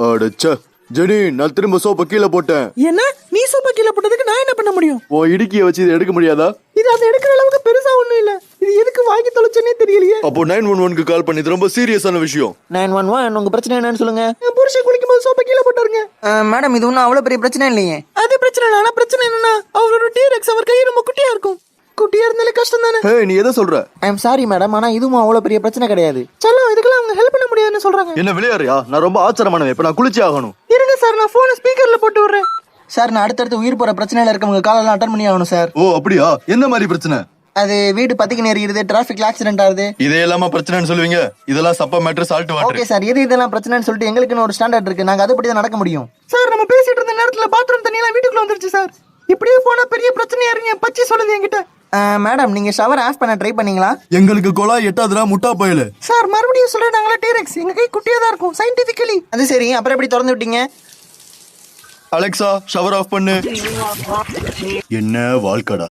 அடச்சே Jenny, நான் திரும்ப சோப்பை கீழே போட்டேன். என்ன நீ சோப்பா கீழே போட்டதுக்கு நான் என்ன பண்ண முடியும்? உன் இடுக்கிய வச்சு இதை எடுக்க முடியாதா? இது அதை எடுக்கிற அளவுக்கு பெருசா ஒண்ணும் இல்ல. இது எதுக்கு வாங்கி தொலைச்சேனே தெரியலையே. அப்போ 911க்கு கால் பண்ணி இது ரொம்ப சீரியஸான விஷயம். 911 உங்க பிரச்சனை என்னன்னு சொல்லுங்க. என் புருஷன் குளிக்கும் போது சோப்பா கீழே போட்டாருங்க. மேடம் இது ஒன்றும் அவ்வளோ பெரிய பிரச்சனை இல்லையே. அது பிரச்சனை இல்ல. ஆனா பிரச்சனை என்னன்னா அவரோட டீரெக்ஸ் அவர் கை ரொம்ப குட்டியா இருக்கும். குட்டியா இருந்தாலே கஷ்டம் தானே. ஹே, நீ எதை சொல்ற? ஐம் சாரி மேடம், ஆனா இதுவும் அவ்வளோ பெரிய பிரச்சனை கிடையாது. சலம் இதுக்கெல்லாம் அவங்க ஹெல்ப் பண்ண முடியாதுன்னு சொல்றாங்க. என்ன விளையாடுறியா? நான் ரொம்ப ஆச்சரியமானவன். இப்ப நான் குளிச்சே ஆகணும். இருங்க சார், நான் போனை ஸ்பீக்கர்ல போட்டு விடுறேன். சார் நான் அடுத்தடுத்து உயிர் போற பிரச்சனையில இருக்கவங்க காலெல்லாம் அட்டன் பண்ணி ஆகணும் சார். ஓ அப்படியா? என்ன மாதிரி பிரச்சனை? அது வீடு பத்திக்கு நேரிடுது, டிராஃபிக்ல ஆக்சிடென்ட் ஆகுது. இதே இல்லாம பிரச்சனைன்னு சொல்லுவீங்க? இதெல்லாம் சப்ப matter, salt okay water. Sir, எது இதெல்லாம் பிரச்சனைன்னு சொல்லிட்டு எங்களுக்குன்னு ஒரு ஸ்டாண்டர்ட் இருக்கு. நாங்க அதுபடி தான் நடக்க முடியும். சார் நம்ம பேசிட்டு இருந்த நேரத்துல பாத்ரூம் தண்ணியெல்லாம் வீட்டுக்குள்ள வந்துருச்சு சார். இப்படியே போனா பெரிய பிரச்சனையா இருங்க. பச்சி சொல்லுது என்கிட்ட. மேடம் நீங்க ஷவர் ஆஃப் பண்ண ட்ரை பண்ணீங்களா? எங்களுக்கு குழாய் எட்டாதுடா முட்டா பயல. சார் மறுபடியும் சொல்லிட்டாங்களா டீரெக்ஸ் எங்க கை குட்டியா தான் இருக்கும் சயின்டிபிக்கலி. அது சரி, அப்புறம் எப்படி திறந்து விட்டீங்க? அலெக்சா ஷவர் ஆஃப் பண்ணு. என்ன வாழ்க்கடா.